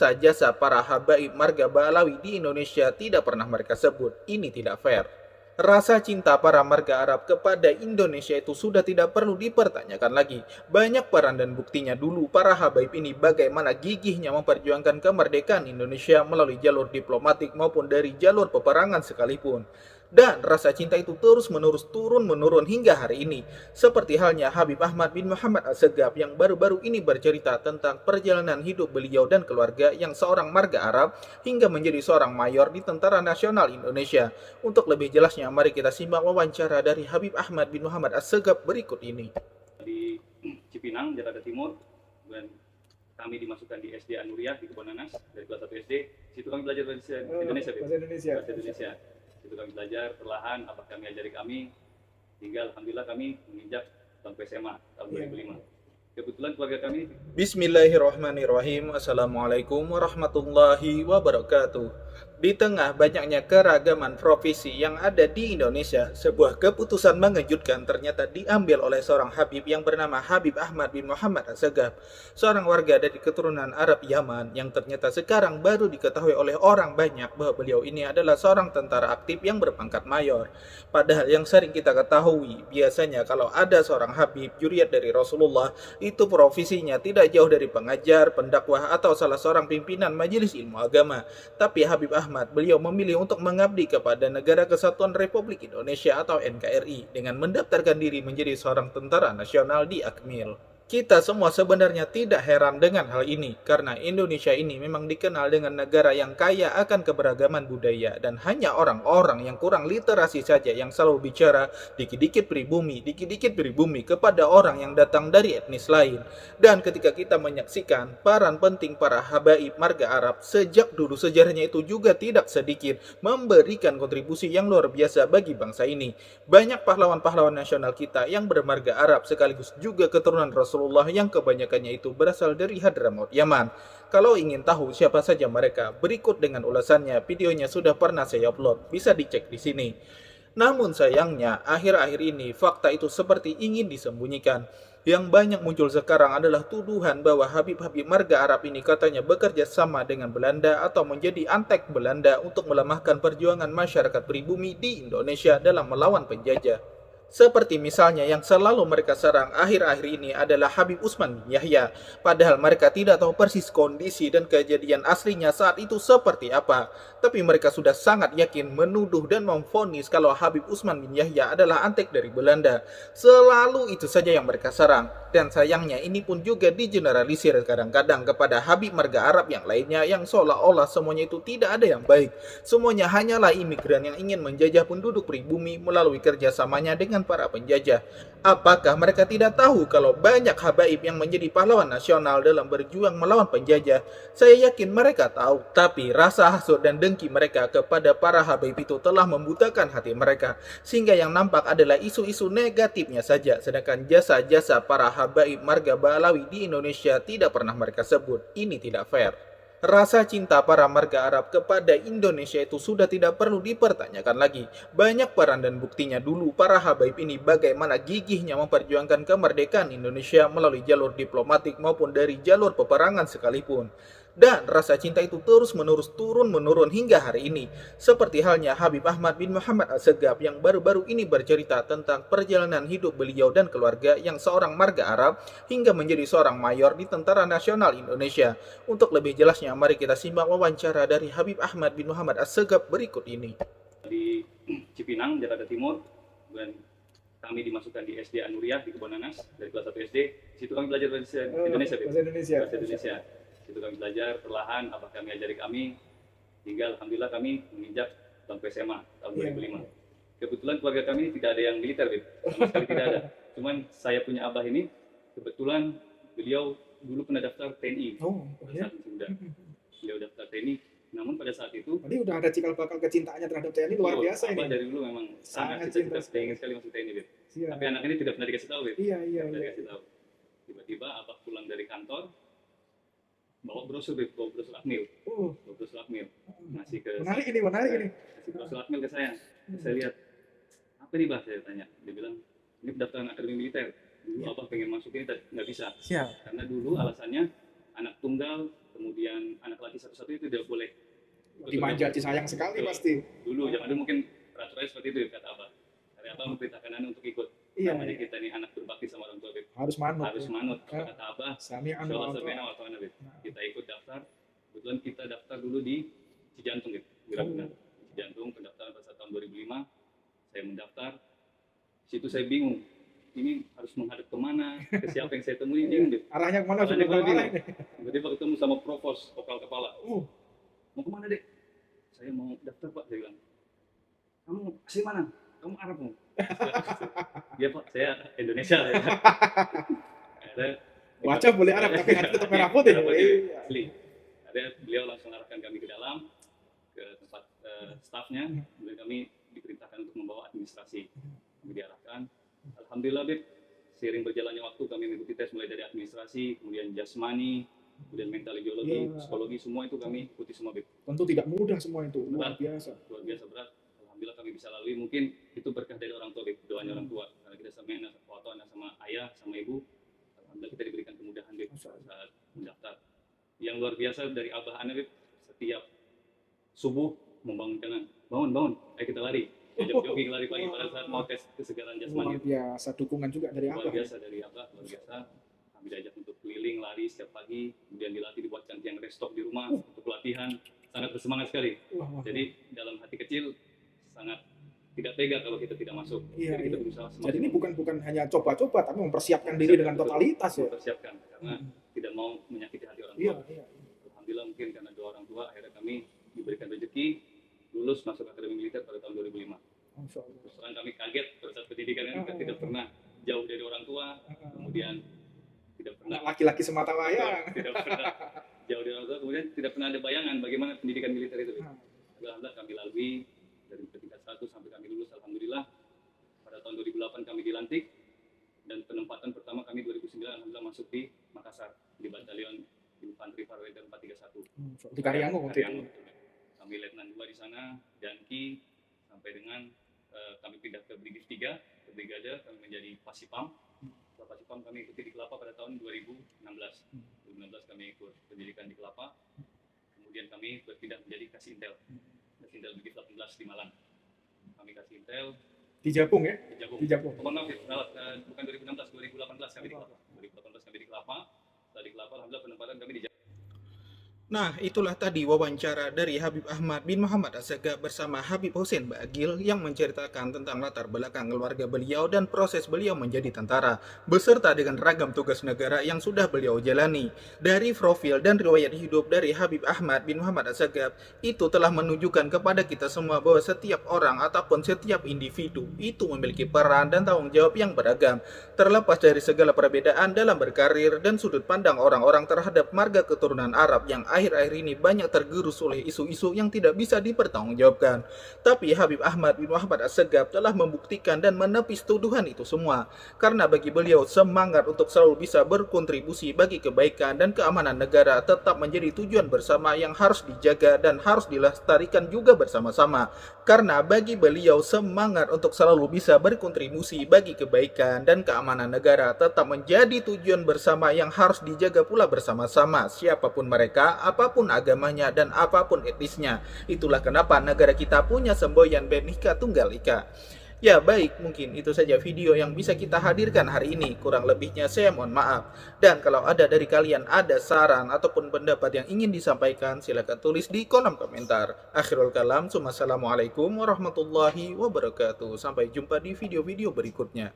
Jasa para habaib marga Balawi di Indonesia tidak pernah mereka sebut. Ini tidak fair. Rasa cinta para marga Arab kepada Indonesia itu sudah tidak perlu dipertanyakan lagi. Banyak peran dan buktinya dulu para habaib ini bagaimana gigihnya memperjuangkan kemerdekaan Indonesia melalui jalur diplomatik maupun dari jalur peperangan sekalipun. Dan rasa cinta itu terus-menerus turun-menurun hingga hari ini. Seperti halnya Habib Ahmad bin Muhammad Assegaf yang baru-baru ini bercerita tentang perjalanan hidup beliau dan keluarga yang seorang marga Arab hingga menjadi seorang mayor di Tentara Nasional Indonesia. Untuk lebih jelasnya, mari kita simak wawancara dari Habib Ahmad bin Muhammad Assegaf berikut ini. Di Cipinang, Jakarta Timur, dan kami dimasukkan di SD Anuriah di Kebonanas dari kelas 1 SD. Situ kami belajar bahasa Indonesia, bahasa Indonesia. Bahasa Indonesia. Situ kami belajar perlahan apa kami ajari kami, hingga alhamdulillah kami menginjak sampai SMA tahun 2005. Kebetulan keluarga kami. Bismillahirrahmanirrahim. Assalamualaikum warahmatullahi wabarakatuh. Di tengah banyaknya keragaman profesi yang ada di Indonesia, sebuah keputusan mengejutkan ternyata diambil oleh seorang Habib yang bernama Habib Ahmad bin Muhammad Assegaf, seorang warga dari keturunan Arab Yaman yang ternyata sekarang baru diketahui oleh orang banyak bahwa beliau ini adalah seorang tentara aktif yang berpangkat mayor. Padahal yang sering kita ketahui, biasanya kalau ada seorang Habib juriat dari Rasulullah, itu profesinya tidak jauh dari pengajar, pendakwah, atau salah seorang pimpinan majelis ilmu agama. Tapi Habib Ahmad, beliau memilih untuk mengabdi kepada Negara Kesatuan Republik Indonesia atau NKRI dengan mendaftarkan diri menjadi seorang tentara nasional di Akmil. Kita semua sebenarnya tidak heran dengan hal ini, karena Indonesia ini memang dikenal dengan negara yang kaya akan keberagaman budaya, dan hanya orang-orang yang kurang literasi saja yang selalu bicara dikit-dikit pribumi kepada orang yang datang dari etnis lain. Dan ketika kita menyaksikan peran penting para habaib marga Arab, sejak dulu sejarahnya itu juga tidak sedikit memberikan kontribusi yang luar biasa bagi bangsa ini. Banyak pahlawan-pahlawan nasional kita yang bermarga Arab sekaligus juga keturunan Rasulullah yang kebanyakannya itu berasal dari Hadramaut, Yaman. Kalau ingin tahu siapa saja mereka, berikut dengan ulasannya, videonya sudah pernah saya upload, bisa dicek di sini. Namun sayangnya, akhir-akhir ini fakta itu seperti ingin disembunyikan. Yang banyak muncul sekarang adalah tuduhan bahwa Habib-Habib marga Arab ini katanya bekerja sama dengan Belanda atau menjadi antek Belanda untuk melemahkan perjuangan masyarakat pribumi di Indonesia dalam melawan penjajah. Seperti misalnya yang selalu mereka serang akhir-akhir ini adalah Habib Utsman bin Yahya. Padahal mereka tidak tahu persis kondisi dan kejadian aslinya saat itu seperti apa. Tapi mereka sudah sangat yakin menuduh dan memvonis kalau Habib Utsman bin Yahya adalah antek dari Belanda. Selalu itu saja yang mereka serang. Dan sayangnya ini pun juga digeneralisir kadang-kadang kepada Habib marga Arab yang lainnya yang seolah-olah semuanya itu tidak ada yang baik. Semuanya hanyalah imigran yang ingin menjajah penduduk pribumi melalui kerjasamanya dengan para penjajah. Apakah mereka tidak tahu kalau banyak habaib yang menjadi pahlawan nasional dalam berjuang melawan penjajah? Saya yakin mereka tahu, tapi rasa hasut dan dengki mereka kepada para habaib itu telah membutakan hati mereka, sehingga yang nampak adalah isu-isu negatifnya saja, sedangkan jasa-jasa para habaib marga Balawi di Indonesia tidak pernah mereka sebut. Ini tidak fair. Rasa cinta para marga Arab kepada Indonesia itu sudah tidak perlu dipertanyakan lagi. Banyak peran dan buktinya dulu para habaib ini bagaimana gigihnya memperjuangkan kemerdekaan Indonesia melalui jalur diplomatik maupun dari jalur peperangan sekalipun. Dan rasa cinta itu terus-menerus turun-menurun hingga hari ini. Seperti halnya Habib Ahmad bin Muhammad Assegaf yang baru-baru ini bercerita tentang perjalanan hidup beliau dan keluarga yang seorang marga Arab hingga menjadi seorang mayor di Tentara Nasional Indonesia. Untuk lebih jelasnya, mari kita simak wawancara dari Habib Ahmad bin Muhammad Assegaf berikut ini. Di Cipinang, Jakarta Timur, dan kami dimasukkan di SD Anuriah di Kebonanas dari kelas 1 SD. Situ kami belajar bahasa Indonesia, bahasa Indonesia. Bahasa Indonesia. Situ kami belajar perlahan apa kami ajari kami, hingga alhamdulillah kami menginjak sampai SMA tahun 2005. Kebetulan keluarga kami tidak ada yang militer, sama sekali tidak ada. Cuman saya punya abah ini, kebetulan beliau dulu pernah daftar TNI. Pada saat itu beliau daftar TNI. Namun pada saat itu, jadi udah ada cikal bakal kecintaannya terhadap TNI luar biasa abah ini. dari dulu memang sangat cinta, pengen sekali masuk TNI, tapi anak ini tidak pernah dikasih tahu, Iya. dikasih tahu. Tiba-tiba abah pulang dari kantor, bawa brosur Akmil, ngasih ke menarik ini. ngasih brosur Akmil ke saya. Saya lihat, apa nih bah, saya tanya. Dia bilang, ini pendaftaran akademi militer. Dulu abah pengen masuk ini nggak bisa. Siap. Karena dulu alasannya anak tunggal, kemudian anak laki satu-satu itu tidak boleh. Dimanja sayang sekali Betul. pasti. Dulu zaman dulu mungkin peraturannya seperti itu kata Abah. Dari Abah memerintahkan Anda untuk ikut. Iya, Namanya iya. kita nih anak berbakti sama orang tua, Beb. Harus manut. Harus ya. manut. Ya. Kata Abah, Sami'an insyaallah wa sami'na ta'ah. wa ata'na, Beb. Nah. Kita ikut daftar. Kebetulan kita daftar dulu di Cijantung, Beb. Kira-kira. Cijantung pendaftaran pada tahun 2005. Saya mendaftar. Situ saya bingung. Ini harus menghadap kemana? Ke siapa yang saya temui? Bingung, Beb. Arahnya kemana? Arahnya Sudah kemana tahu bingung. arahnya. Tiba-tiba ketemu sama provos, vokal kepala. Mau kemana, Dek? Saya mau daftar, Pak. Saya bilang. Kamu asli mana? Kamu Arab, mau? Iya, Pak. Saya Indonesia. Ada Wajah boleh Arab, tapi hati tetap merah putih. Merah putih, Iya. asli. Ada beliau langsung arahkan kami ke dalam, ke tempat stafnya. Kemudian kami diperintahkan untuk membawa administrasi. Kami diarahkan. Alhamdulillah, Beb. Seiring berjalannya waktu kami mengikuti tes mulai dari administrasi, kemudian jasmani, kemudian mental biologi, Iya. psikologi, semua itu kami ikuti semua, Beb. Tentu tidak mudah semua itu, luar Berat. biasa. Luar biasa berat. Alhamdulillah kami bisa lalui. Mungkin itu berkah dari orang tua, Beb. Doanya orang tua. Karena kita sama anak, foto anak sama ayah, sama ibu. Alhamdulillah kita diberikan kemudahan, Beb, Masya Allah. saat mendaftar. Yang luar biasa dari abah anak, Beb, setiap subuh membangunkan, bangun, ayo kita lari. Diajak jogging lari pagi pada saat mau tes kesegaran jasmani. Luar biasa dukungan juga dari Luar Abah. biasa dari abah, luar biasa. Kami diajak untuk keliling, lari setiap pagi. Kemudian dilatih, dibuatkan tiang restock di rumah untuk latihan. Sangat bersemangat sekali. Wah, Jadi dalam hati kecil sangat tidak tega kalau kita tidak masuk. Iya, Jadi kita iya. berusaha Jadi ini bukan hanya coba-coba, tapi mempersiapkan diri dengan Betul. totalitas ya. mempersiapkan karena tidak mau menyakiti hati orang tua. Iya, iya. Alhamdulillah mungkin karena doa orang tua akhirnya kami diberikan rezeki lulus masuk akademi militer pada tahun 2005. Masya Allah. Terus terang kami kaget pada saat pendidikan ini kan tidak pernah jauh dari orang tua, kemudian tidak pernah Laki-laki semata wayang. tidak pernah jauh dari orang tua, kemudian tidak pernah ada bayangan bagaimana pendidikan militer itu. Nah. Alhamdulillah kami lalui dari tingkat 1 sampai kami lulus. Alhamdulillah pada tahun 2008 kami dilantik dan penempatan pertama kami 2009 alhamdulillah masuk di Makassar di Batalion Infanteri Paraliter 431. Di Karyango waktu Karyango, itu. betul. Kami letnan 2 di sana, Danki sampai dengan kami pindah ke Brigif 3, ke Brigade, kami menjadi Pasipam. Setelah Pasipam kami ikuti di Kelapa pada tahun 2016. 2016 kami ikut pendidikan di Kelapa. Kemudian kami berpindah menjadi Kasintel. Kasintel Brigif 18 di Malang. Kami Kasintel Di Japung ya? di Jagung. Di Japung. Oh, maaf, bukan 2016, 2018 kami di Kelapa. 2018 kami di Kelapa. Setelah di Kelapa, alhamdulillah penempatan kami di Jagung. Nah, itulah tadi wawancara dari Habib Ahmad bin Muhammad Assegaf bersama Habib Hussein Bagil yang menceritakan tentang latar belakang keluarga beliau dan proses beliau menjadi tentara, beserta dengan ragam tugas negara yang sudah beliau jalani. Dari profil dan riwayat hidup dari Habib Ahmad bin Muhammad Assegaf, itu telah menunjukkan kepada kita semua bahwa setiap orang ataupun setiap individu itu memiliki peran dan tanggung jawab yang beragam, terlepas dari segala perbedaan dalam berkarir dan sudut pandang orang-orang terhadap marga keturunan Arab yang akhir-akhir ini banyak tergerus oleh isu-isu yang tidak bisa dipertanggungjawabkan. Tapi Habib Ahmad bin Muhammad Assegaf telah membuktikan dan menepis tuduhan itu semua. Karena bagi beliau semangat untuk selalu bisa berkontribusi bagi kebaikan dan keamanan negara tetap menjadi tujuan bersama yang harus dijaga dan harus dilestarikan juga bersama-sama. Karena bagi beliau semangat untuk selalu bisa berkontribusi bagi kebaikan dan keamanan negara tetap menjadi tujuan bersama yang harus dijaga pula bersama-sama, siapapun mereka, apapun agamanya dan apapun etnisnya. Itulah kenapa negara kita punya semboyan Bhinneka Tunggal Ika. Ya baik, mungkin itu saja video yang bisa kita hadirkan hari ini. Kurang lebihnya saya mohon maaf. Dan kalau ada dari kalian ada saran ataupun pendapat yang ingin disampaikan, silakan tulis di kolom komentar. Akhirul kalam, assalamualaikum warahmatullahi wabarakatuh. Sampai jumpa di video-video berikutnya.